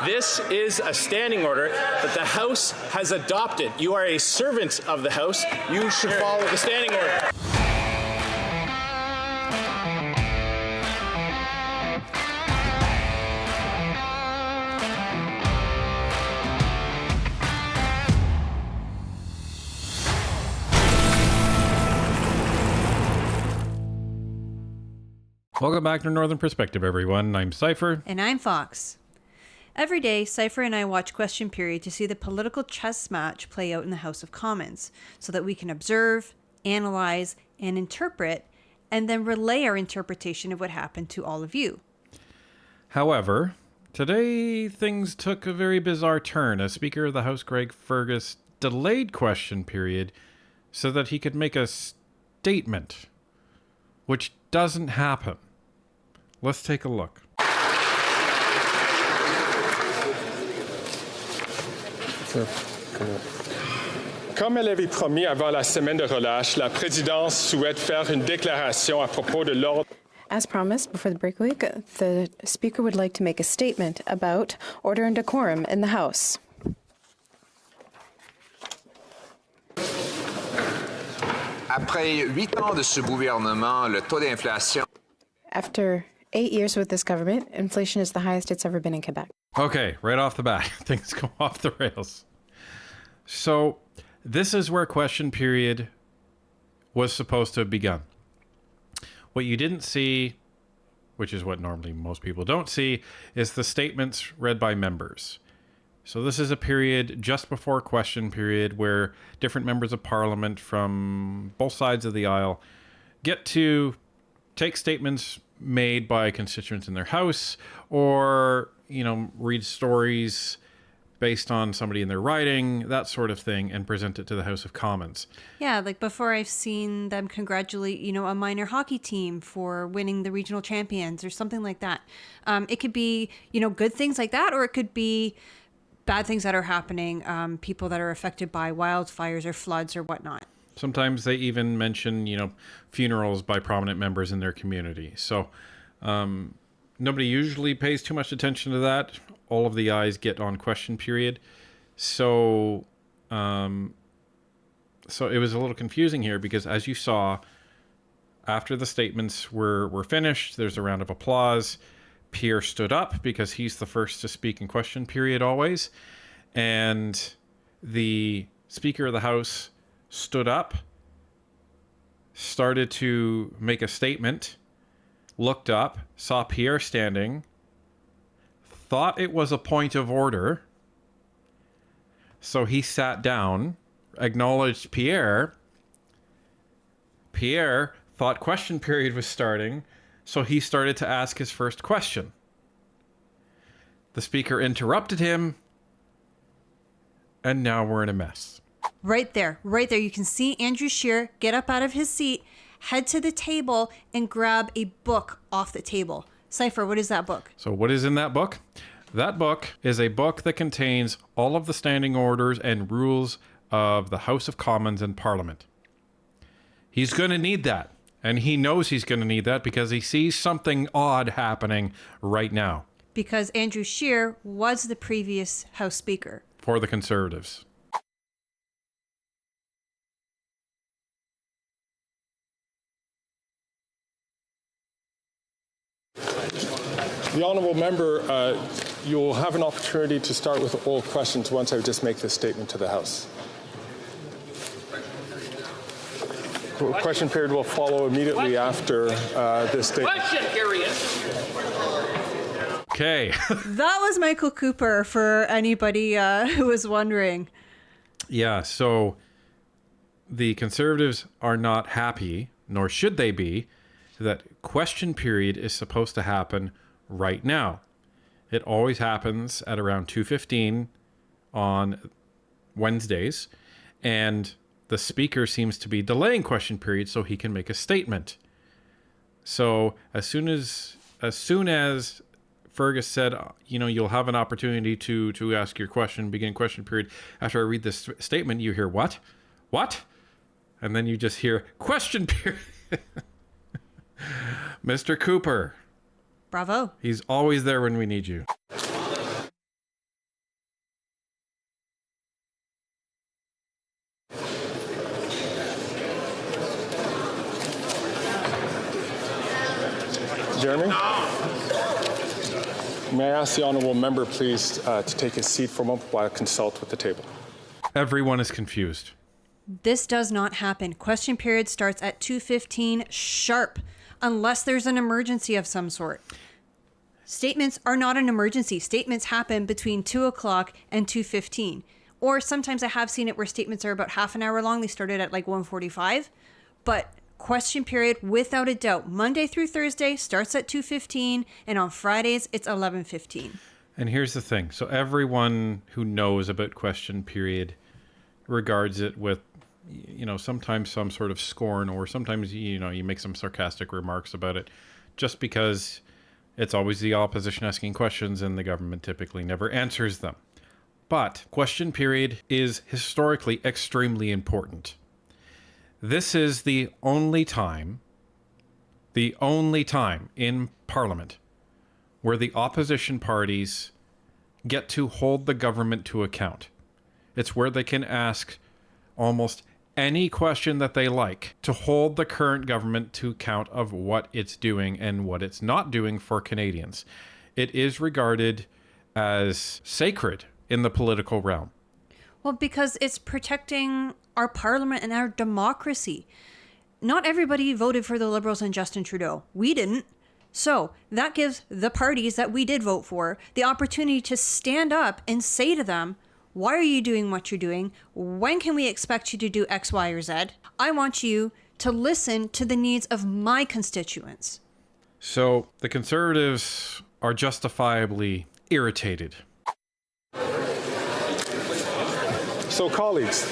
This is a standing order that the House has adopted. You are a servant of the House. You should follow the standing order. Welcome back to Northern Perspective, everyone. I'm Cypher. And I'm Fox. Every day, Cypher and I watch Question Period to see the political chess match play out in the House of Commons so that we can observe, analyze, and interpret, and then relay our interpretation of what happened to all of you. However, today things took a very bizarre turn as Speaker of the House Greg Fergus delayed Question Period so that he could make a statement, which doesn't happen. Let's take a look. Comme elle avait promis avant la semaine de relâche, la présidence souhaite faire une déclaration à propos de l'ordre. As promised before the break week, the Speaker would like to make a statement about order and decorum in the House. Après 8 ans de ce gouvernement, le taux d'inflation... After 8 years with this government, inflation is the highest it's ever been in Quebec. Okay, right off the bat, things go off the rails. So, this is where Question Period was supposed to have begun. What you didn't see, which is what normally most people don't see, is the statements read by members. So this is a period just before Question Period where different members of Parliament from both sides of the aisle get to take statements made by constituents in their house or, you know, read stories based on somebody in their writing, that sort of thing, and present it to the House of Commons. Yeah, like before I've seen them congratulate, you know, a minor hockey team for winning the regional champions or something like that. It could be, you know, good things like that, or it could be bad things that are happening, people that are affected by wildfires or floods or whatnot. Sometimes they even mention, you know, funerals by prominent members in their community. So nobody usually pays too much attention to that. All of the eyes get on Question Period. So it was a little confusing here because, as you saw, after the statements were finished, there's a round of applause. Pierre stood up because he's the first to speak in Question Period always. And the Speaker of the House stood up, started to make a statement, looked up, saw Pierre standing, thought it was a point of order. So he sat down, acknowledged Pierre. Pierre thought Question Period was starting, so he started to ask his first question. The Speaker interrupted him, and now we're in a mess. Right there. You can see Andrew Scheer get up out of his seat, head to the table, and grab a book off the table. Cypher, what is that book? So what is in that book? That book is a book that contains all of the standing orders and rules of the House of Commons and Parliament. He's going to need that. And he knows he's going to need that because he sees something odd happening right now. Because Andrew Scheer was the previous House Speaker. For the Conservatives. The honourable member, you'll have an opportunity to start with all questions once I just make this statement to the House. Question period will follow immediately after this statement. Question period. Okay. That was Michael Cooper, for anybody who was wondering. Yeah, so the Conservatives are not happy, nor should they be, that Question Period is supposed to happen right now. It always happens at around 2:15 on Wednesdays, and the Speaker seems to be delaying Question Period so he can make a statement. So as soon as Fergus said, you know, you'll have an opportunity to ask your question, begin Question Period. After I read this statement, you hear, what? And then you just hear, Question Period. Mr. Cooper. Bravo. He's always there when we need you. Jeremy? May I ask the honourable member, please, to take his seat for a moment while I consult with the table? Everyone is confused. This does not happen. Question period starts at 2:15 sharp, unless there's an emergency of some sort. Statements are not an emergency. Statements happen between 2 o'clock and 2:15. Or sometimes I have seen it where statements are about half an hour long. They started at like 1:45. But question period, without a doubt, Monday through Thursday starts at 2:15, and on Fridays it's 11:15. And here's the thing. So everyone who knows about question period regards it with, sometimes some sort of scorn, or sometimes, you make some sarcastic remarks about it, just because it's always the opposition asking questions and the government typically never answers them. But question period is historically extremely important. This is the only time in Parliament where the opposition parties get to hold the government to account. It's where they can ask almost any question that they like to hold the current government to account of what it's doing and what it's not doing for Canadians. It is regarded as sacred in the political realm. Well, because it's protecting our parliament and our democracy. Not everybody voted for the Liberals and Justin Trudeau. We didn't. So that gives the parties that we did vote for the opportunity to stand up and say to them, why are you doing what you're doing? When can we expect you to do X, Y, or Z? I want you to listen to the needs of my constituents. So the Conservatives are justifiably irritated. So, colleagues,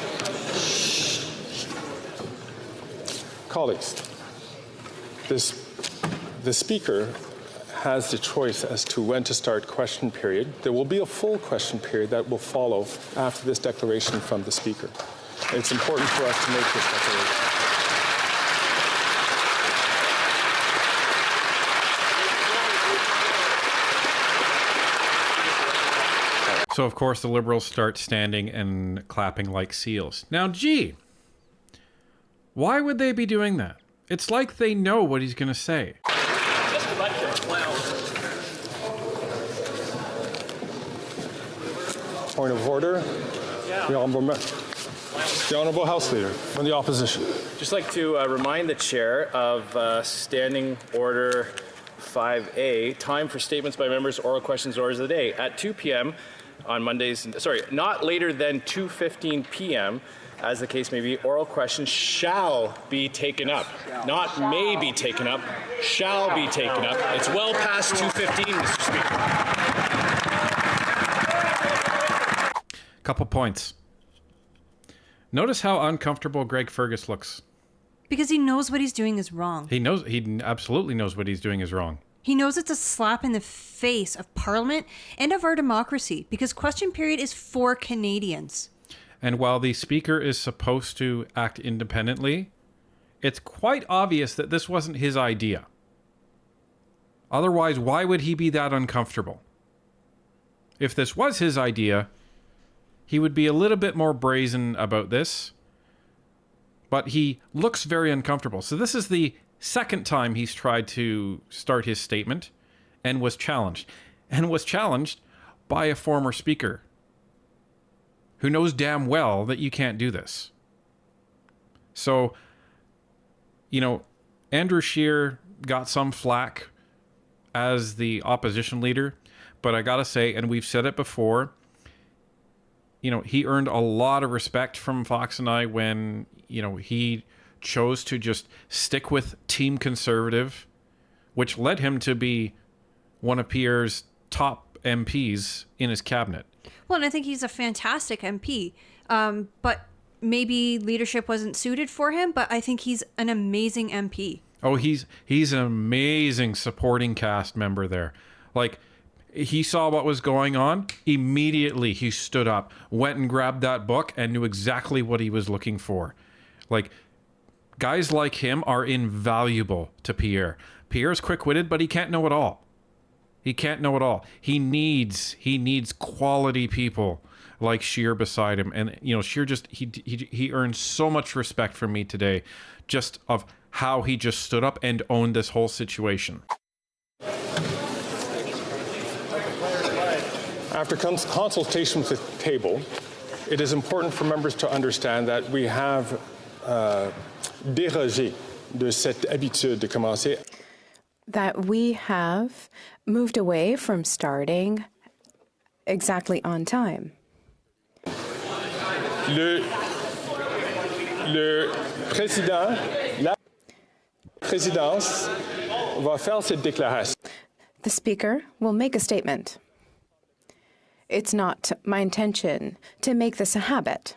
the Speaker has the choice as to when to start question period. There will be a full question period that will follow after this declaration from the Speaker. It's important for us to make this declaration. So, of course, the Liberals start standing and clapping like seals. Now, why would they be doing that? It's like they know what he's going to say. Point of order. The Honourable House Leader from the Opposition. Just like to remind the Chair of Standing Order 5A, time for statements by members, oral questions, orders of the day. At 2 p.m. on Mondays, not later than 2:15 p.m., as the case may be, oral questions shall be taken up. Not may be taken up, shall be taken up. It's well past 2:15, Mr. Speaker. Couple points. Notice how uncomfortable Greg Fergus looks. Because he knows what he's doing is wrong. He absolutely knows what he's doing is wrong. He knows it's a slap in the face of Parliament and of our democracy, because question period is for Canadians. And while the Speaker is supposed to act independently, it's quite obvious that this wasn't his idea. Otherwise, why would he be that uncomfortable? If this was his idea, he would be a little bit more brazen about this, but he looks very uncomfortable. So this is the second time he's tried to start his statement and was challenged by a former Speaker who knows damn well that you can't do this. So, Andrew Scheer got some flack as the opposition leader, but I gotta say, and we've said it before, he earned a lot of respect from Fox and I when, he chose to just stick with Team Conservative, which led him to be one of Pierre's top MPs in his cabinet. Well, and I think he's a fantastic MP, but maybe leadership wasn't suited for him, but I think he's an amazing MP. Oh, he's an amazing supporting cast member there. Like, he saw what was going on. Immediately, he stood up, went and grabbed that book, and knew exactly what he was looking for. Like, guys like him are invaluable to Pierre. Pierre's quick-witted, but he can't know it all. He needs quality people like Scheer beside him. And, Scheer he earned so much respect from me today just of how he just stood up and owned this whole situation. After consultation with the table, it is important for members to understand that we have dérogé de cette habitude de commencer. That we have moved away from starting exactly on time. Le président, la présidence va faire cette déclaration. The Speaker will make a statement. It's not my intention to make this a habit.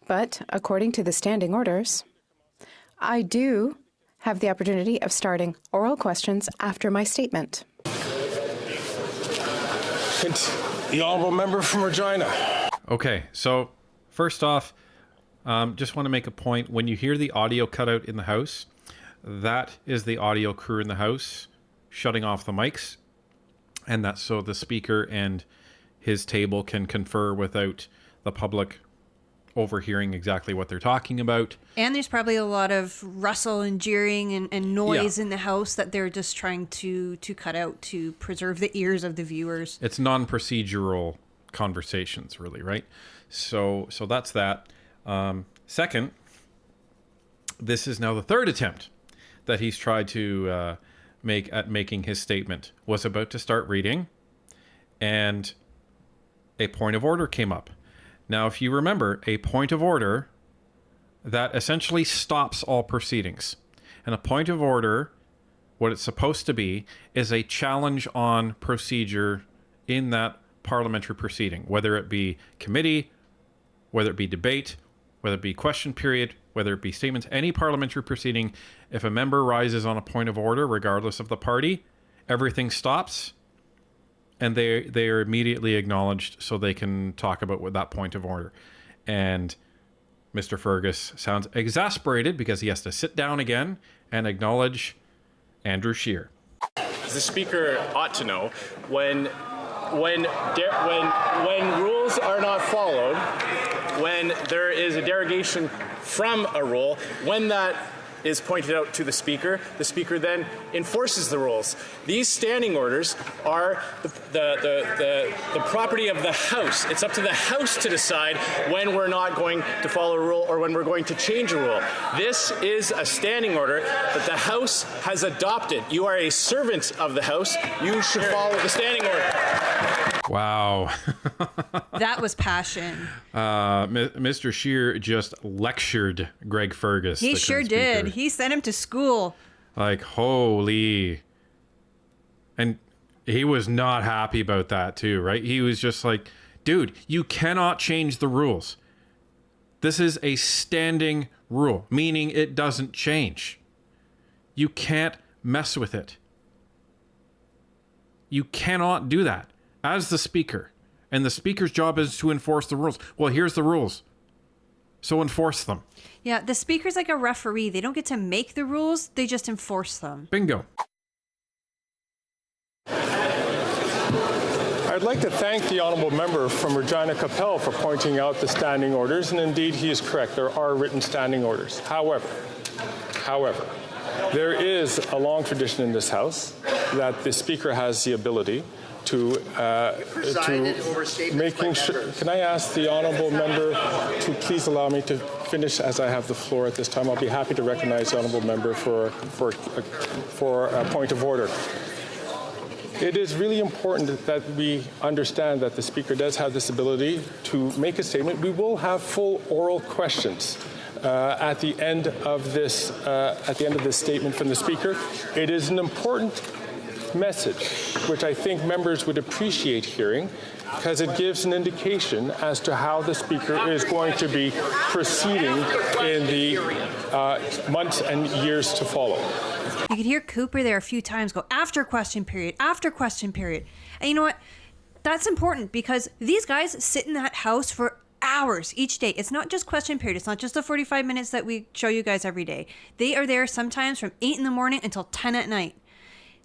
But according to the standing orders, I do have the opportunity of starting oral questions after my statement. The honourable member from Regina. Okay, so first off, just want to make a point. When you hear the audio cut out in the House, that is the audio crew in the House shutting off the mics, and that's so the Speaker and his table can confer without the public overhearing exactly what they're talking about. And there's probably a lot of rustle and jeering and noise in the House that they're just trying to cut out to preserve the ears of the viewers. It's non-procedural conversations, really, right? So that's that. Second, this is now the third attempt that he's tried to make at making his statement. Was about to start reading, and a point of order came up. Now, if you remember, a point of order that essentially stops all proceedings. And a point of order, what it's supposed to be, is a challenge on procedure in that parliamentary proceeding, whether it be committee, whether it be debate, whether it be question period, whether it be statements, any parliamentary proceeding. If a member rises on a point of order, regardless of the party, everything stops, and they are immediately acknowledged so they can talk about what that point of order. And Mr. Fergus sounds exasperated because he has to sit down again and acknowledge Andrew Scheer. The Speaker ought to know when rules are not followed, when there is a derogation from a rule, when that is pointed out to the Speaker then enforces the rules. These standing orders are the property of the House. It's up to the House to decide when we're not going to follow a rule or when we're going to change a rule. This is a standing order that the House has adopted. You are a servant of the House. You should follow the standing order. Wow. That was passion. Mr. Scheer just lectured Greg Fergus. He sure did. He sent him to school. Like, holy. And he was not happy about that too, right? He was just like, dude, you cannot change the rules. This is a standing rule, meaning it doesn't change. You can't mess with it. You cannot do that as the Speaker. And the Speaker's job is to enforce the rules. Well, here's the rules. So enforce them. Yeah, the Speaker's like a referee. They don't get to make the rules, they just enforce them. Bingo. I'd like to thank the honourable member from Regina Capel for pointing out the standing orders, and indeed he is correct. There are written standing orders. However, there is a long tradition in this House that the Speaker has the ability to making sure. Can I ask the honourable member to please allow me to finish as I have the floor at this time? I'll be happy to recognize the honourable member for a point of order. It is really important that we understand that the Speaker does have this ability to make a statement. We will have full oral questions at the end of this statement from the Speaker. It is an important message, which I think members would appreciate hearing, because it gives an indication as to how the Speaker is going to be proceeding in the months and years to follow. You could hear Cooper there a few times go, after question period, after question period. And you know what? That's important because these guys sit in that House for hours each day. It's not just question period. It's not just the 45 minutes that we show you guys every day. They are there sometimes from 8 in the morning until 10 at night.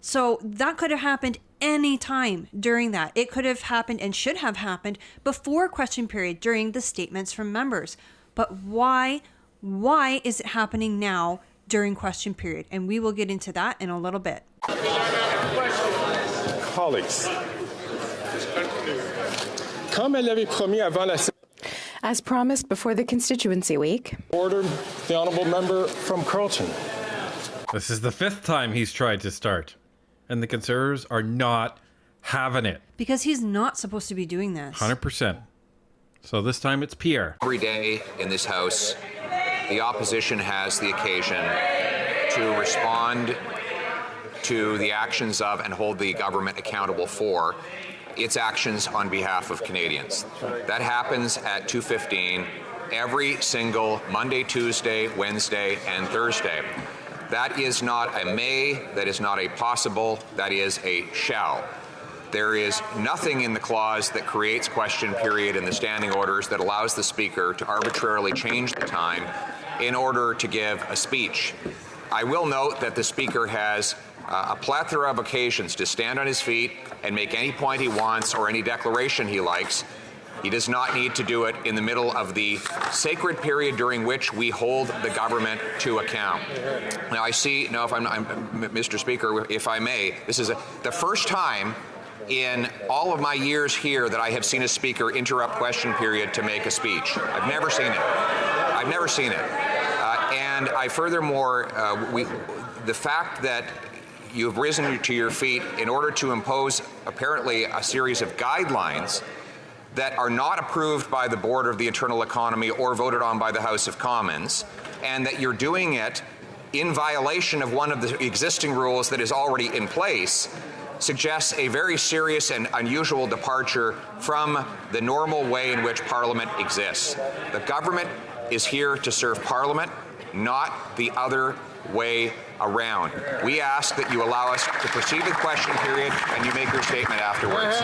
So that could have happened any time during that. It could have happened and should have happened before question period during the statements from members. But why is it happening now during question period? And we will get into that in a little bit. Question. Colleagues, comme elle l'avait promis avant la As promised before the constituency week, order, the honourable member from Carleton. This is the 5th time he's tried to start. And the Conservatives are not having it. Because he's not supposed to be doing this. 100%. So this time it's Pierre. Every day in this House, the opposition has the occasion to respond to the actions of and hold the government accountable for its actions on behalf of Canadians. That happens at 2:15 every single Monday, Tuesday, Wednesday, and Thursday. That is not a may, that is not a possible, that is a shall. There is nothing in the clause that creates question period in the standing orders that allows the Speaker to arbitrarily change the time in order to give a speech. I will note that the Speaker has a plethora of occasions to stand on his feet and make any point he wants or any declaration he likes. He does not need to do it in the middle of the sacred period during which we hold the government to account. Now, I see, no, if I'm Mr. Speaker, if I may, this is the first time in all of my years here that I have seen a speaker interrupt question period to make a speech. I've never seen it. I've never seen it. And I furthermore, the fact that you've risen to your feet in order to impose apparently a series of guidelines that are not approved by the Board of the Internal Economy or voted on by the House of Commons, and that you're doing it in violation of one of the existing rules that is already in place, suggests a very serious and unusual departure from the normal way in which Parliament exists. The government is here to serve Parliament, not the other way around. We ask that you allow us to proceed with question period and you make your statement afterwards.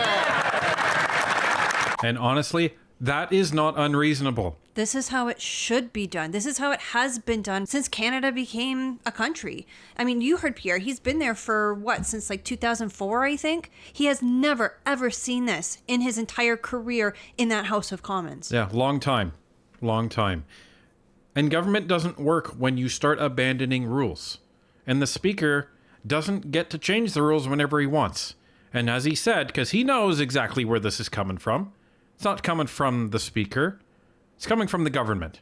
And honestly, that is not unreasonable. This is how it should be done. This is how it has been done since Canada became a country. I mean, you heard Pierre. He's been there for what, since like 2004, I think? He has never, ever seen this in his entire career in that House of Commons. Yeah, long time. Long time. And government doesn't work when you start abandoning rules. And the Speaker doesn't get to change the rules whenever he wants. And as he said, because he knows exactly where this is coming from, it's not coming from the Speaker. It's coming from the government.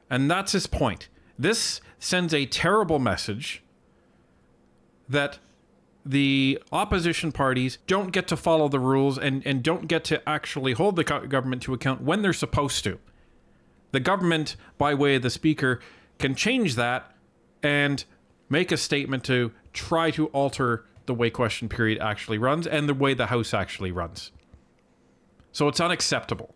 And that's his point. This sends a terrible message that the opposition parties don't get to follow the rules and don't get to actually hold the government to account when they're supposed to. The government, by way of the Speaker, can change that and make a statement to try to alter the way question period actually runs and the way the House actually runs. So it's unacceptable.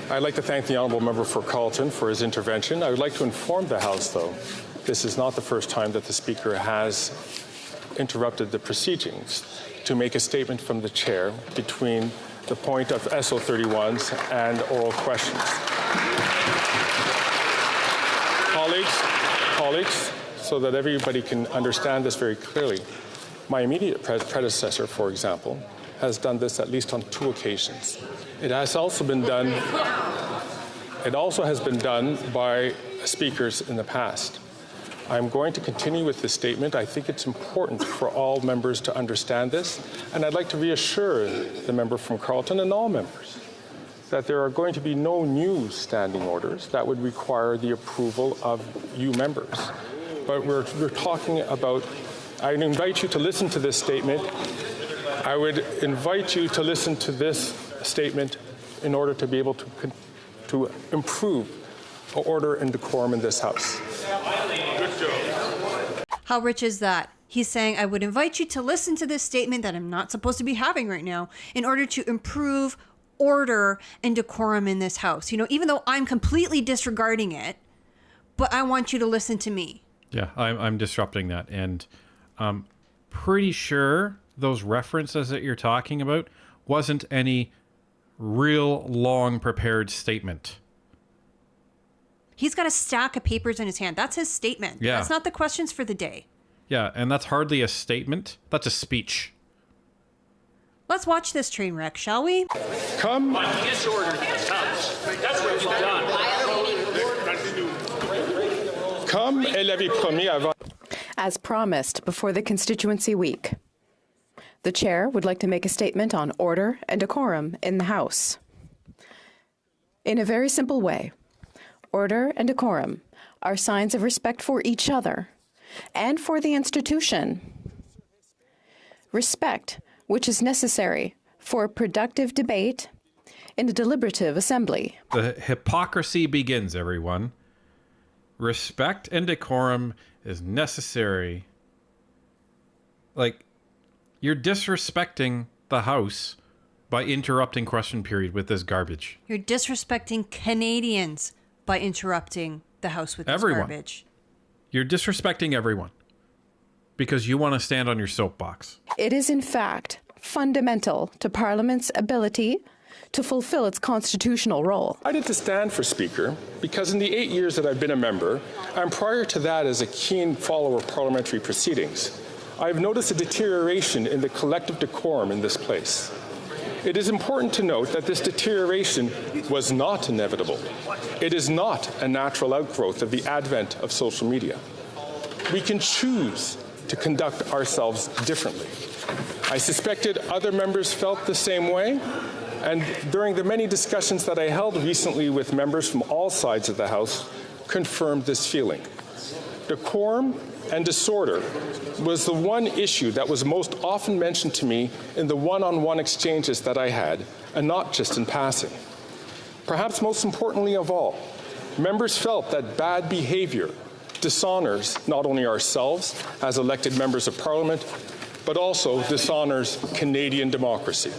I'd like to thank the honourable member for Carleton for his intervention. I would like to inform the House, though, this is not the first time that the Speaker has interrupted the proceedings to make a statement from the chair between the point of SO31s and oral questions. Colleagues, so that everybody can understand this very clearly, my immediate predecessor, for example, has done this at least on 2 occasions. It also has been done by speakers in the past. I'm going to continue with this statement. I think it's important for all members to understand this, and I'd like to reassure the member from Carleton and all members that there are going to be no new standing orders that would require the approval of you members. But we're talking about, I invite you to listen to this statement. I would invite you to listen to this statement in order to be able to improve order and decorum in this House. How rich is that? He's saying, I would invite you to listen to this statement that I'm not supposed to be having right now in order to improve order and decorum in this House. You know, even though I'm completely disregarding it, but I want you to listen to me. Yeah, I'm disrupting that. And I'm pretty sure those references that you're talking about wasn't any real long prepared statement. He's got a stack of papers in his hand. That's his statement. Yeah. That's not the questions for the day. Yeah, and that's hardly a statement. That's a speech. Let's watch this train wreck, shall we? Come. Disorder in this House. That's what you've done. elle avait promis avant. As promised before the constituency week, the chair would like to make a statement on order and decorum in the House. In a very simple way, order and decorum are signs of respect for each other and for the institution. Respect, which is necessary for productive debate in a deliberative assembly. The hypocrisy begins, everyone. Respect and decorum is necessary. Like, you're disrespecting the House by interrupting question period with this garbage. You're disrespecting Canadians by interrupting the House with this garbage. You're disrespecting everyone because you want to stand on your soapbox. It is, in fact, fundamental to Parliament's ability to fulfill its constitutional role. I decided to stand for Speaker because in the 8 years that I've been a member, and prior to that as a keen follower of parliamentary proceedings, I've noticed a deterioration in the collective decorum in this place. It is important to note that this deterioration was not inevitable. It is not a natural outgrowth of the advent of social media. We can choose to conduct ourselves differently. I suspected other members felt the same way, and during the many discussions that I held recently with members from all sides of the House, confirmed this feeling. Decorum and disorder was the one issue that was most often mentioned to me in the one-on-one exchanges that I had, and not just in passing. Perhaps most importantly of all, members felt that bad behavior dishonors not only ourselves as elected members of Parliament, but also dishonors Canadian democracy.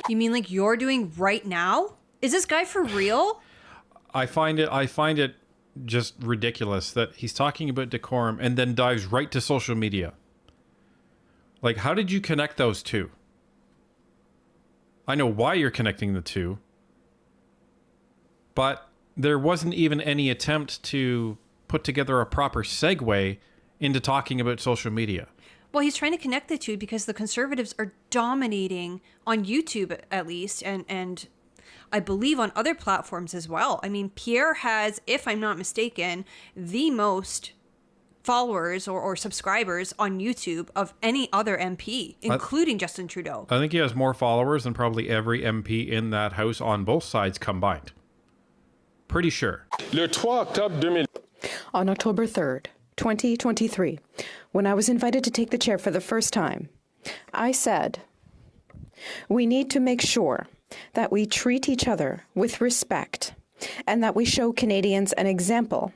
You mean like you're doing right now? Is this guy for real? I find it just ridiculous that he's talking about decorum and then dives right to social media. Like, how did you connect those two? I know why you're connecting the two, but there wasn't even any attempt to put together a proper segue into talking about social media. Well, he's trying to connect the two because the Conservatives are dominating on YouTube, at least, and I believe on other platforms as well. I mean, Pierre has, if I'm not mistaken, the most followers or subscribers on YouTube of any other MP, including Justin Trudeau. I think he has more followers than probably every MP in that House on both sides combined. Pretty sure. Le 3 octobre 2000. On October 3rd, 2023, when I was invited to take the chair for the first time, I said, we need to make sure that we treat each other with respect and that we show Canadians an example,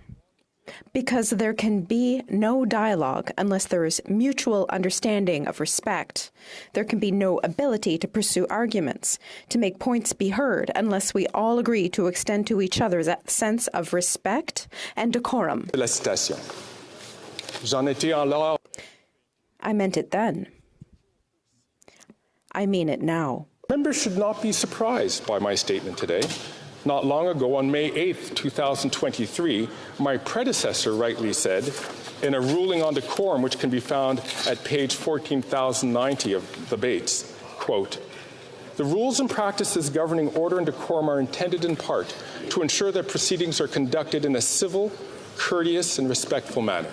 because there can be no dialogue unless there is mutual understanding of respect. There can be no ability to pursue arguments, to make points be heard, unless we all agree to extend to each other that sense of respect and decorum. La citation. J'en étais alors. I meant it then. I mean it now. Members should not be surprised by my statement today. Not long ago, on May 8th, 2023, my predecessor rightly said, in a ruling on decorum which can be found at page 14,090 of the Bates, quote, "The rules and practices governing order and decorum are intended in part to ensure that proceedings are conducted in a civil, courteous, and respectful manner.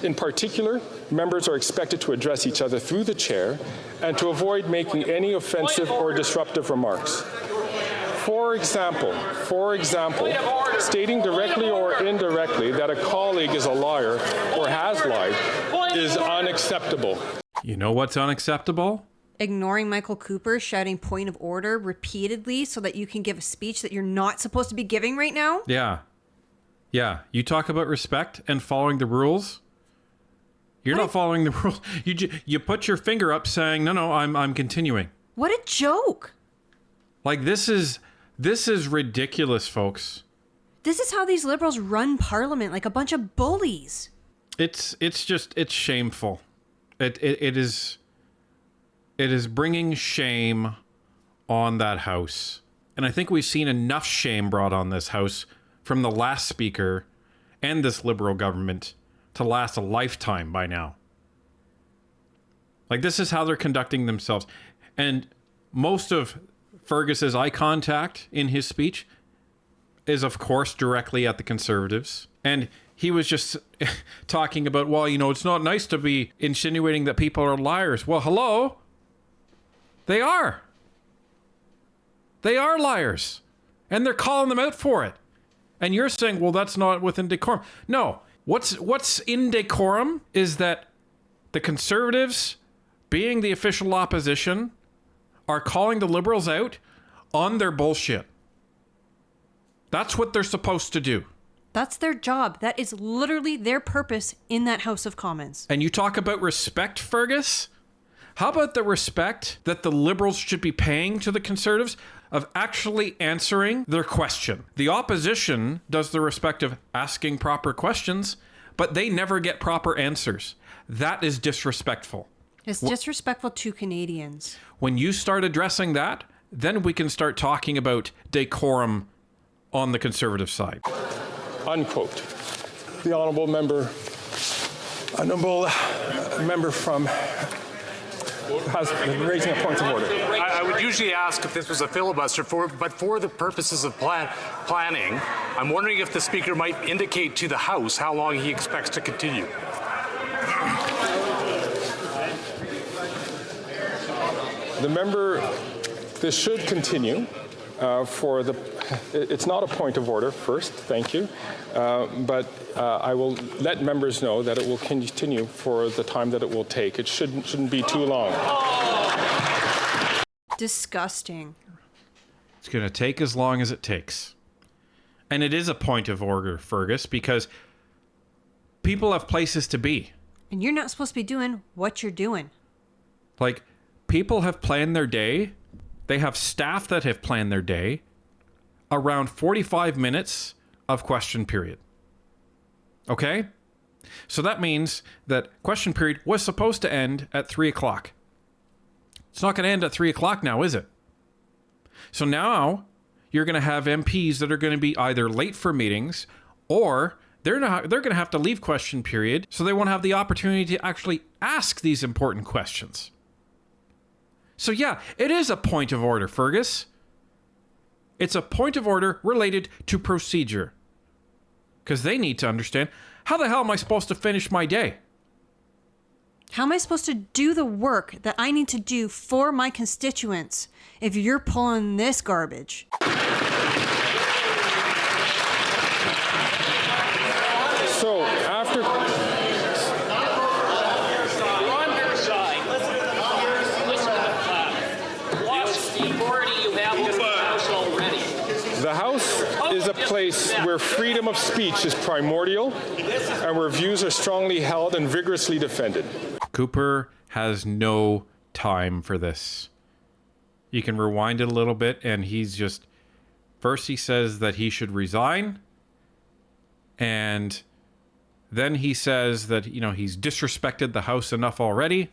In particular, members are expected to address each other through the chair and to avoid making any offensive or disruptive remarks. For example, stating directly or indirectly that a colleague is a liar or has lied is unacceptable." You know what's unacceptable? Ignoring Michael Cooper shouting point of order repeatedly so that you can give a speech that you're not supposed to be giving right now? Yeah. Yeah. You talk about respect and following the rules. You're not following the rules. You put your finger up saying, no, I'm continuing. What a joke. Like, this is ridiculous, folks. This is how these Liberals run Parliament, like a bunch of bullies. It's shameful. It is bringing shame on that House. And I think we've seen enough shame brought on this House from the last speaker and this Liberal government to last a lifetime by now. Like, this is how they're conducting themselves. And most of Fergus's eye contact in his speech is, of course, directly at the Conservatives. And he was just talking about, well, you know, it's not nice to be insinuating that people are liars. Well, hello. They are. They are liars. And they're calling them out for it. And you're saying, well, that's not within decorum. No. What's in decorum is that the Conservatives, being the official opposition, are calling the Liberals out on their bullshit. That's what they're supposed to do. That's their job. That is literally their purpose in that House of Commons. And you talk about respect, Fergus? How about the respect that the Liberals should be paying to the Conservatives of actually answering their question? The opposition does the respect of asking proper questions, but they never get proper answers. That is disrespectful. It's disrespectful to Canadians. When you start addressing that, then we can start talking about decorum on the Conservative side. Unquote. The honourable member from has been raising a point of order. I would usually ask if this was a filibuster, but for the purposes of planning, I'm wondering if the Speaker might indicate to the House how long he expects to continue. The member, this should continue it's not a point of order first, thank you, but I will let members know that it will continue for the time that it will take. It shouldn't be too long. Disgusting. It's going to take as long as it takes. And it is a point of order, Fergus, because people have places to be. And you're not supposed to be doing what you're doing. Like, people have planned their day. They have staff that have planned their day around 45 minutes of question period. Okay? So that means that question period was supposed to end at 3 o'clock. It's not going to end at 3 o'clock now, is it? So now you're going to have MPs that are going to be either late for meetings or they're going to have to leave question period, so they won't have the opportunity to actually ask these important questions. So yeah, it is a point of order, Fergus. It's a point of order related to procedure. Because they need to understand, how the hell am I supposed to finish my day? How am I supposed to do the work that I need to do for my constituents if you're pulling this garbage? So after... The House is a place where freedom of speech is primordial and where views are strongly held and vigorously defended. Cooper has no time for this. You can rewind it a little bit and he's just... First he says that he should resign. And then he says that, you know, he's disrespected the House enough already.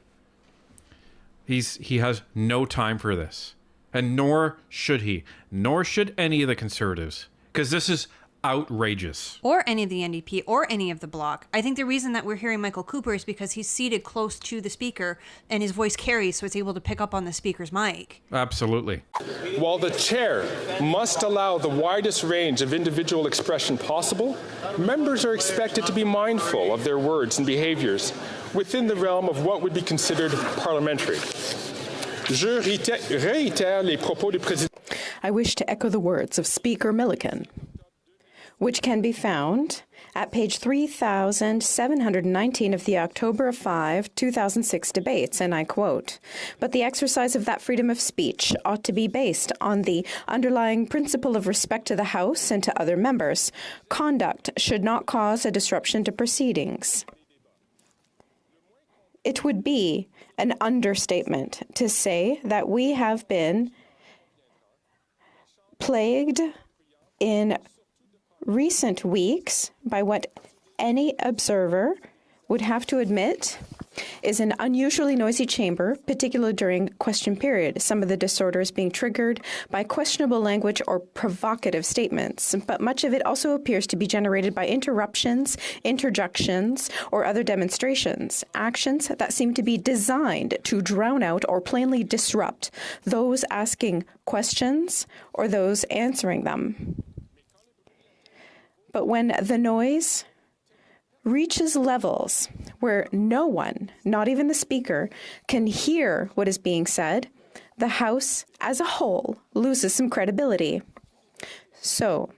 He has no time for this. And nor should he. Nor should any of the Conservatives. Because this is outrageous. Or any of the NDP or any of the Bloc. I think the reason that we're hearing Michael Cooper is because he's seated close to the Speaker and his voice carries, so it's able to pick up on the Speaker's mic. Absolutely. While the chair must allow the widest range of individual expression possible, members are expected to be mindful of their words and behaviors within the realm of what would be considered parliamentary. Je réitère les propos du président. I wish to echo the words of Speaker Milliken, which can be found at page 3719 of the October 5, 2006 debates, and I quote, "But the exercise of that freedom of speech ought to be based on the underlying principle of respect to the House and to other members. Conduct should not cause a disruption to proceedings." It would be an understatement to say that we have been plagued in recent weeks by what any observer would have to admit is an unusually noisy chamber, particularly during question period. Some of the disorders being triggered by questionable language or provocative statements, but much of it also appears to be generated by interruptions, interjections, or other demonstrations, actions that seem to be designed to drown out or plainly disrupt those asking questions or those answering them. But when the noise reaches levels where no one, not even the Speaker, can hear what is being said, the House as a whole loses some credibility. So,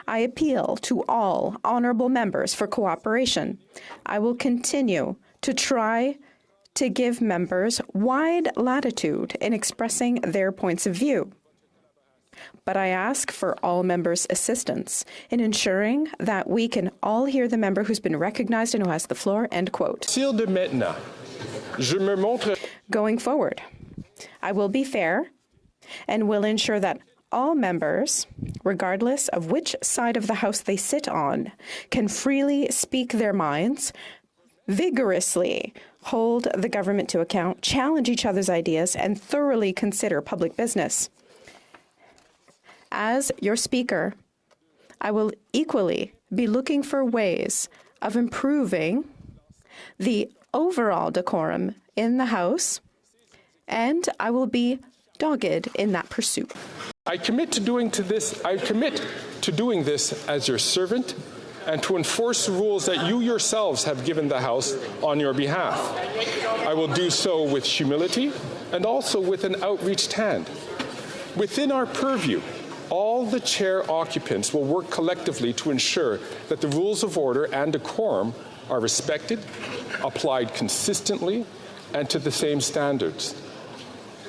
I appeal to all honorable members for cooperation. I will continue to try to give members wide latitude in expressing their points of view. But I ask for all members' assistance in ensuring that we can all hear the member who's been recognized and who has the floor, end quote. Going forward, I will be fair and will ensure that all members, regardless of which side of the House they sit on, can freely speak their minds, vigorously hold the government to account, challenge each other's ideas, and thoroughly consider public business. As your Speaker, I will equally be looking for ways of improving the overall decorum in the House, and I will be dogged in that pursuit. I commit to doing this as your servant and to enforce the rules that you yourselves have given the House on your behalf. I will do so with humility and also with an outreached hand. Within our purview, all the chair occupants will work collectively to ensure that the rules of order and decorum are respected, applied consistently, and to the same standards.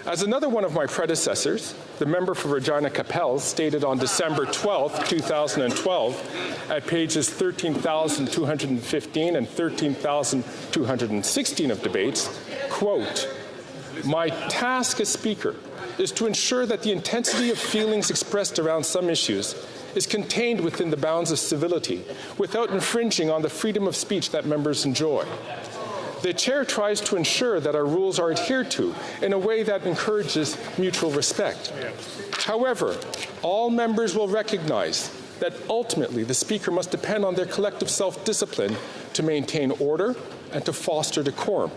As another one of my predecessors, the member for Regina Capel, stated on December 12, 2012, at pages 13,215 and 13,216 of debates, quote, "My task as Speaker is to ensure that the intensity of feelings expressed around some issues is contained within the bounds of civility without infringing on the freedom of speech that members enjoy. The Chair tries to ensure that our rules are adhered to in a way that encourages mutual respect. However, all members will recognize that ultimately the Speaker must depend on their collective self-discipline to maintain order and to foster decorum.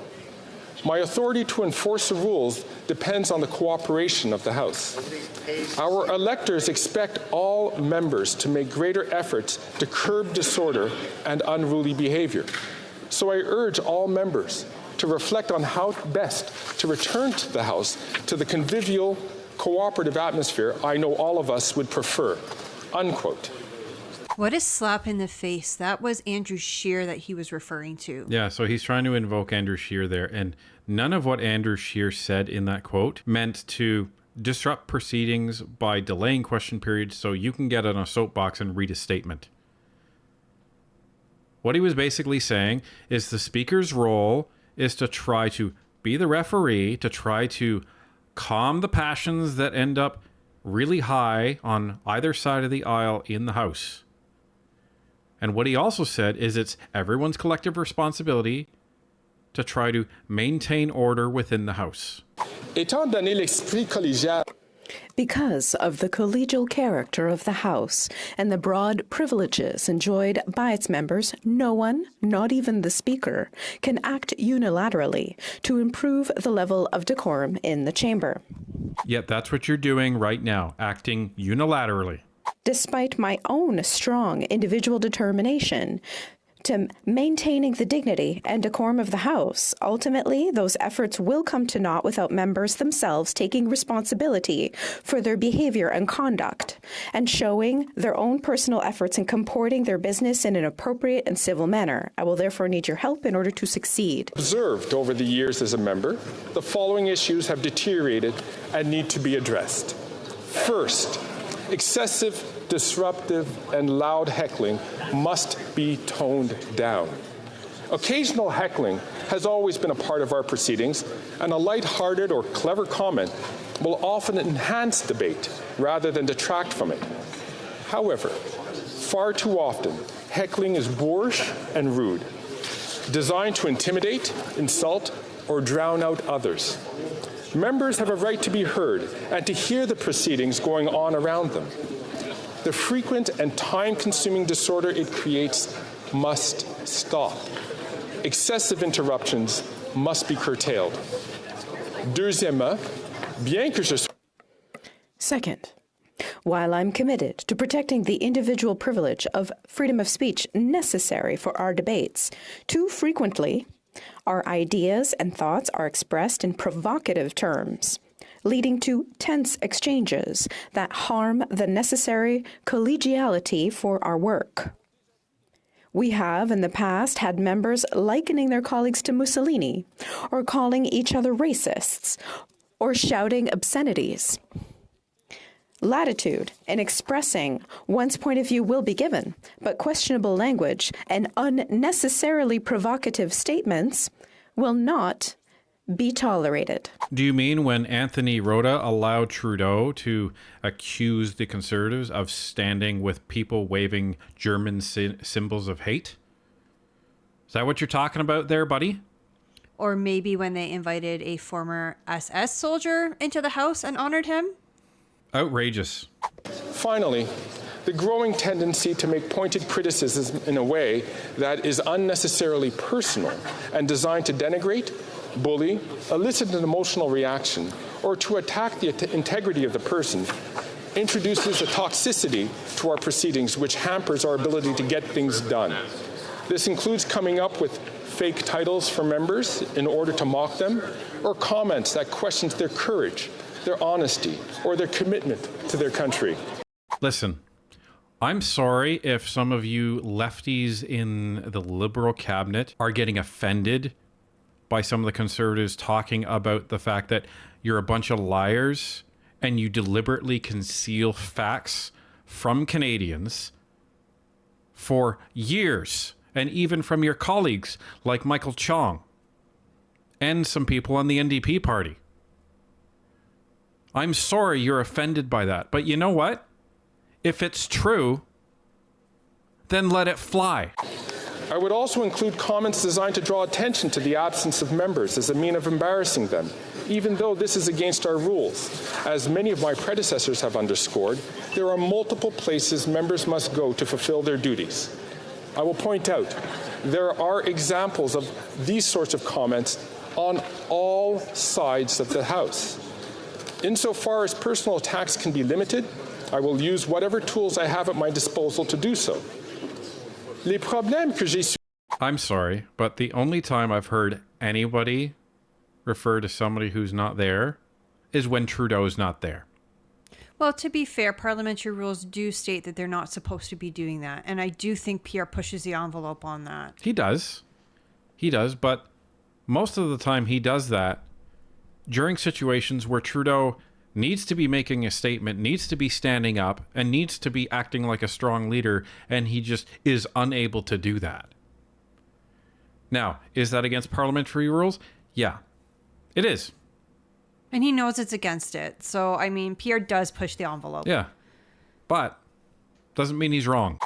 My authority to enforce the rules depends on the cooperation of the House. Our electors expect all members to make greater efforts to curb disorder and unruly behavior. So I urge all members to reflect on how best to return to the House to the convivial, cooperative atmosphere I know all of us would prefer." Unquote. What a slap in the face. That was Andrew Scheer that he was referring to. Yeah, so he's trying to invoke Andrew Scheer there, and none of what Andrew Scheer said in that quote meant to disrupt proceedings by delaying question periods so you can get on a soapbox and read a statement. What he was basically saying is the Speaker's role is to try to be the referee, to try to calm the passions that end up really high on either side of the aisle in the House. And what he also said is it's everyone's collective responsibility to try to maintain order within the House. Étant donné l'esprit collégial, Because of the collegial character of the House and the broad privileges enjoyed by its members, no one, not even the Speaker, can act unilaterally to improve the level of decorum in the chamber. Yet that's what you're doing right now, acting unilaterally. Despite my own strong individual determination to maintaining the dignity and decorum of the House, ultimately, those efforts will come to naught without members themselves taking responsibility for their behavior and conduct and showing their own personal efforts in comporting their business in an appropriate and civil manner. I will therefore need your help in order to succeed. Observed over the years as a member, the following issues have deteriorated and need to be addressed. First, excessive, disruptive, and loud heckling must be toned down. Occasional heckling has always been a part of our proceedings, and a light-hearted or clever comment will often enhance debate rather than detract from it. However, far too often, heckling is boorish and rude, designed to intimidate, insult, or drown out others. Members have a right to be heard and to hear the proceedings going on around them. The frequent and time-consuming disorder it creates must stop. Excessive interruptions must be curtailed. Deuxièmement, bien que je sois... Second, While I'm committed to protecting the individual privilege of freedom of speech necessary for our debates, too frequently, our ideas and thoughts are expressed in provocative terms, leading to tense exchanges that harm the necessary collegiality for our work. We have in the past had members likening their colleagues to Mussolini, or calling each other racists, or shouting obscenities. Latitude in expressing one's point of view will be given, but questionable language and unnecessarily provocative statements will not be tolerated. Do you mean when Anthony Rota allowed Trudeau to accuse the Conservatives of standing with people waving German symbols of hate? Is that what you're talking about there, buddy? Or maybe when they invited a former SS soldier into the House and honored him? Outrageous. Finally, the growing tendency to make pointed criticism in a way that is unnecessarily personal and designed to denigrate, bully, elicit an emotional reaction, or to attack the integrity of the person introduces a toxicity to our proceedings which hampers our ability to get things done. This includes coming up with fake titles for members in order to mock them, or comments that questions their courage, their honesty, or their commitment to their country. Listen, I'm sorry if some of you lefties in the Liberal cabinet are getting offended by some of the Conservatives talking about the fact that you're a bunch of liars and you deliberately conceal facts from Canadians for years, and even from your colleagues like Michael Chong and some people on the NDP party. I'm sorry you're offended by that, but you know what? If it's true, then let it fly. I would also include comments designed to draw attention to the absence of members as a mean of embarrassing them, even though this is against our rules. As many of my predecessors have underscored, there are multiple places members must go to fulfill their duties. I will point out, there are examples of these sorts of comments on all sides of the House. Insofar as personal attacks can be limited, I will use whatever tools I have at my disposal to do so. I'm sorry, but the only time I've heard anybody refer to somebody who's not there is when Trudeau's not there. Well, to be fair, parliamentary rules do state that they're not supposed to be doing that. And I do think Pierre pushes the envelope on that. He does. He does, but most of the time he does that during situations where Trudeau needs to be making a statement, needs to be standing up, and needs to be acting like a strong leader, and he just is unable to do that. Now, is that against parliamentary rules? Yeah, it is. And he knows it's against it. So, I mean, Pierre does push the envelope. Yeah, but doesn't mean he's wrong.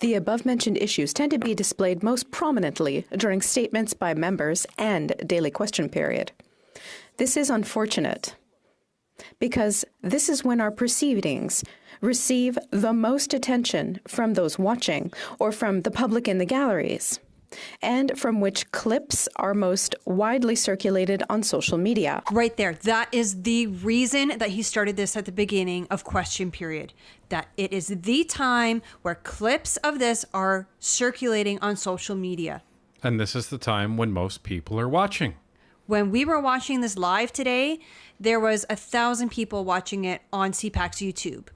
The above-mentioned issues tend to be displayed most prominently during statements by members and daily question period. This is unfortunate because this is when our proceedings receive the most attention from those watching or from the public in the galleries, and from which clips are most widely circulated on social media. Right there. That is the reason that he started this at the beginning of question period. That it is the time where clips of this are circulating on social media. And this is the time when most people are watching. When we were watching this live today, there was 1,000 people watching it on CPAC's YouTube.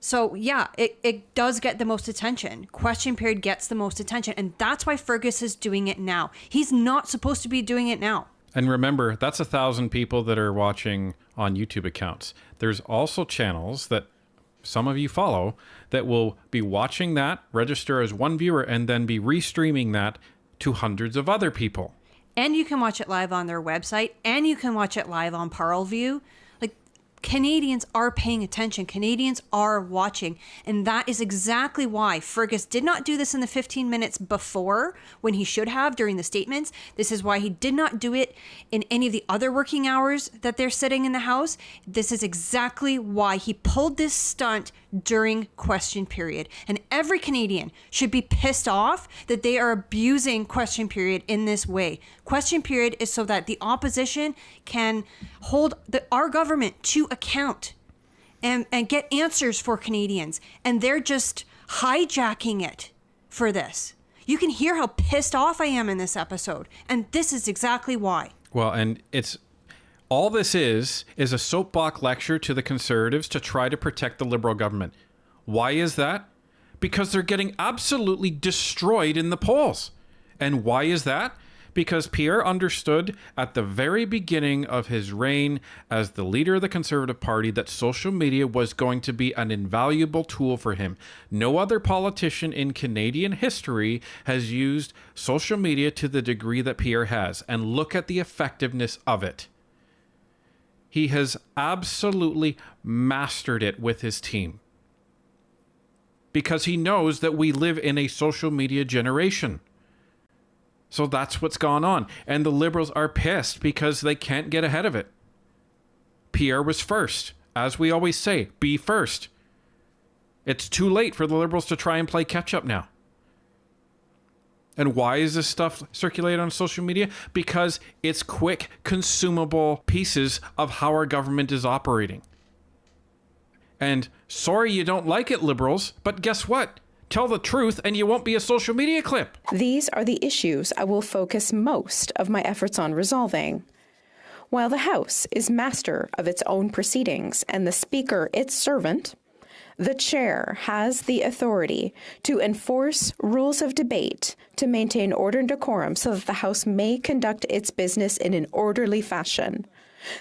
So yeah, it does get the most attention. Question period gets the most attention. And that's why Fergus is doing it now. He's not supposed to be doing it now. And remember, that's 1,000 people that are watching on YouTube accounts. There's also channels that some of you follow that will be watching that, register as one viewer, and then be restreaming that to hundreds of other people. And you can watch it live on their website, and you can watch it live on Parleview. Like, Canadians are paying attention. Canadians are watching. And that is exactly why Fergus did not do this in the 15 minutes before when he should have during the statements. This is why he did not do it in any of the other working hours that they're sitting in the House. This is exactly why he pulled this stunt during question period. And every Canadian should be pissed off that they are abusing question period in this way. Question period is so that the opposition can hold our government to account. and get answers for Canadians. And they're just hijacking it for this. You can hear how pissed off I am in this episode. And this is exactly why. Well, and it's all this is a soapbox lecture to the Conservatives to try to protect the Liberal government. Why is that? Because they're getting absolutely destroyed in the polls. And why is that? Because Pierre understood at the very beginning of his reign as the leader of the Conservative Party that social media was going to be an invaluable tool for him. No other politician in Canadian history has used social media to the degree that Pierre has. And look at the effectiveness of it. He has absolutely mastered it with his team. Because he knows that we live in a social media generation. So that's what's gone on. And the Liberals are pissed because they can't get ahead of it. Pierre was first. As we always say, be first. It's too late for the Liberals to try and play catch up now. And why is this stuff circulated on social media? Because it's quick, consumable pieces of how our government is operating. And sorry you don't like it, Liberals, but guess what? Tell the truth and you won't be a social media clip. These are the issues I will focus most of my efforts on resolving. While the House is master of its own proceedings and the Speaker its servant, the Chair has the authority to enforce rules of debate to maintain order and decorum so that the House may conduct its business in an orderly fashion.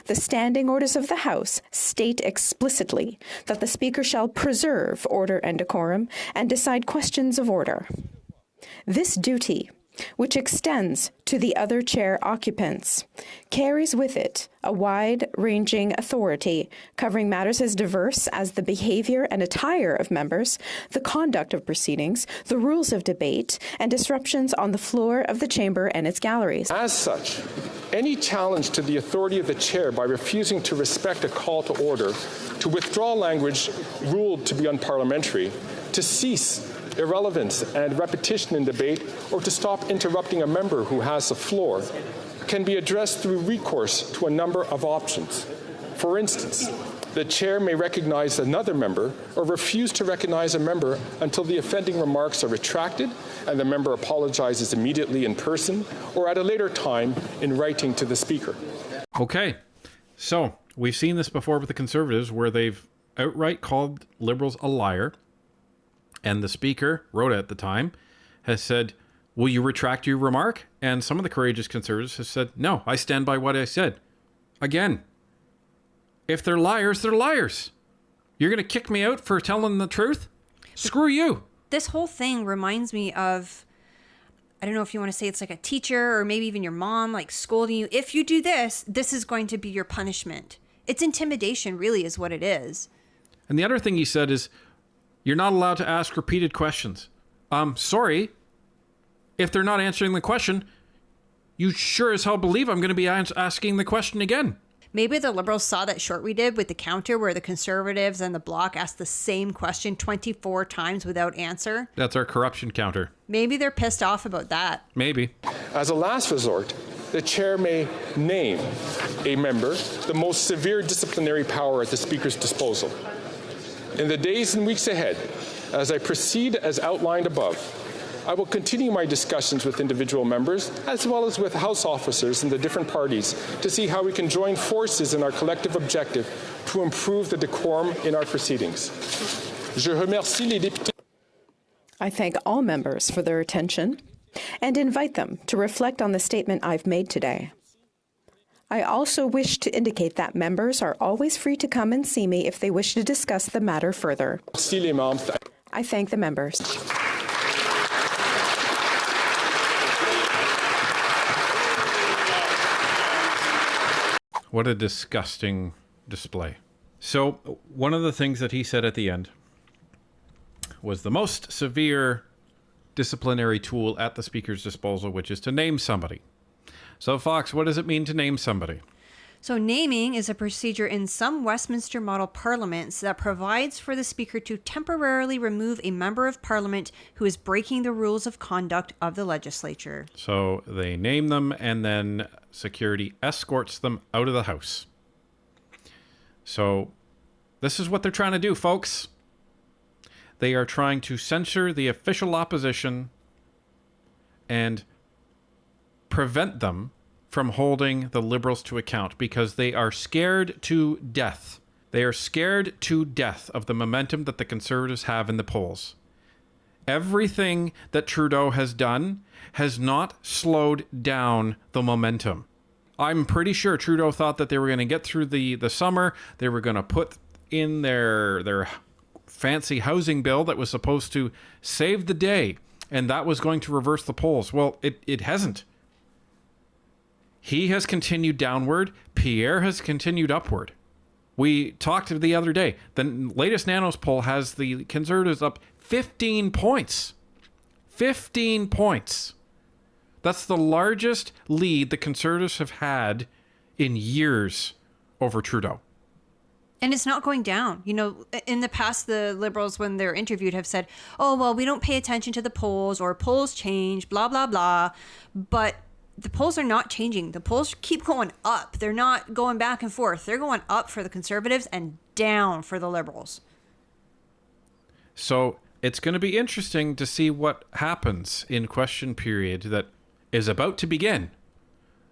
The standing orders of the House state explicitly that the Speaker shall preserve order and decorum and decide questions of order. This duty, which extends to the other chair occupants, carries with it a wide-ranging authority covering matters as diverse as the behavior and attire of members, the conduct of proceedings, the rules of debate, and disruptions on the floor of the chamber and its galleries. As such, any challenge to the authority of the chair by refusing to respect a call to order, to withdraw language ruled to be unparliamentary, to cease irrelevance and repetition in debate, or to stop interrupting a member who has the floor, can be addressed through recourse to a number of options. For instance, the chair may recognize another member or refuse to recognize a member until the offending remarks are retracted and the member apologizes immediately in person or at a later time in writing to the Speaker. Okay, so we've seen this before with the Conservatives where they've outright called Liberals a liar. And the Speaker, Rhoda at the time, has said, will you retract your remark? And some of the courageous Conservatives have said, no, I stand by what I said. Again, if they're liars, they're liars. You're going to kick me out for telling the truth? Screw you. This whole thing reminds me of, I don't know if you want to say it's like a teacher or maybe even your mom like scolding you. If you do this, this is going to be your punishment. It's intimidation really is what it is. And the other thing he said is, you're not allowed to ask repeated questions. Sorry. If they're not answering the question, you sure as hell believe I'm going to be asking the question again. Maybe the Liberals saw that short we did with the counter where the Conservatives and the Bloc asked the same question 24 times without answer. That's our corruption counter. Maybe they're pissed off about that. Maybe. As a last resort, the chair may name a member the most severe disciplinary power at the Speaker's disposal. In the days and weeks ahead, as I proceed as outlined above, I will continue my discussions with individual members as well as with House officers in the different parties to see how we can join forces in our collective objective to improve the decorum in our proceedings. Je remercie les députés. I thank all members for their attention and invite them to reflect on the statement I've made today. I also wish to indicate that members are always free to come and see me if they wish to discuss the matter further. I thank the members. What a disgusting display. So one of the things that he said at the end was the most severe disciplinary tool at the Speaker's disposal, which is to name somebody. So, Fox, what does it mean to name somebody? So naming is a procedure in some Westminster model parliaments that provides for the Speaker to temporarily remove a member of Parliament who is breaking the rules of conduct of the legislature. So they name them and then security escorts them out of the House. So This is what they're trying to do, folks. They are trying to censor the official opposition and prevent them from holding the Liberals to account because they are scared to death. They are scared to death of the momentum that the Conservatives have in the polls. Everything that Trudeau has done has not slowed down the momentum. I'm pretty sure Trudeau thought that they were going to get through the summer. They were going to put in their fancy housing bill that was supposed to save the day, and that was going to reverse the polls. Well, it hasn't. He has continued downward. Pierre has continued upward. We talked the other day. The latest Nanos poll has the Conservatives up 15 points. 15 points. That's the largest lead the Conservatives have had in years over Trudeau. And it's not going down. You know, in the past, the Liberals, when they're interviewed, have said, oh, well, we don't pay attention to the polls or polls change, blah, blah, blah. But the polls are not changing. The polls keep going up. They're not going back and forth. They're going up for the Conservatives and down for the Liberals. So it's going to be interesting to see what happens in question period that is about to begin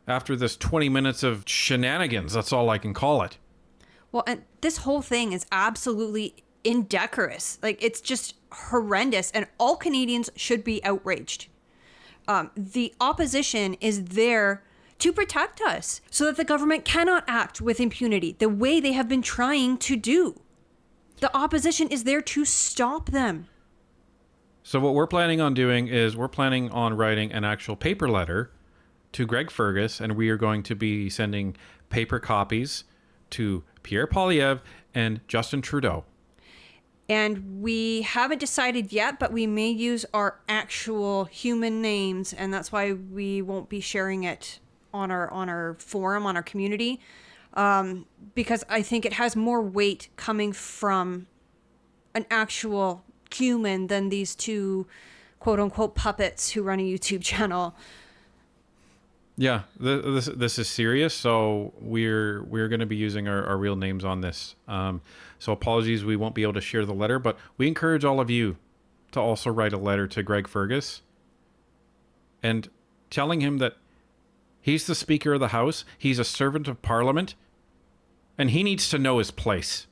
after this 20 minutes of shenanigans. That's all I can call it. Well, and this whole thing is absolutely indecorous. Like, it's just horrendous, and all Canadians should be outraged. The opposition is there to protect us so that the government cannot act with impunity the way they have been trying to do. The opposition is there to stop them. So what we're planning on doing is we're planning on writing an actual paper letter to Greg Fergus, and we are going to be sending paper copies to Pierre Poilievre and Justin Trudeau. And we haven't decided yet, but we may use our actual human names, and that's why we won't be sharing it on our forum, on our community, because I think it has more weight coming from an actual human than these two quote-unquote puppets who run a YouTube channel. Yeah, this is serious, so we're going to be using our real names on this. So apologies, we won't be able to share the letter, but we encourage all of you to also write a letter to Greg Fergus and telling him that he's the Speaker of the House, he's a servant of Parliament, and he needs to know his place.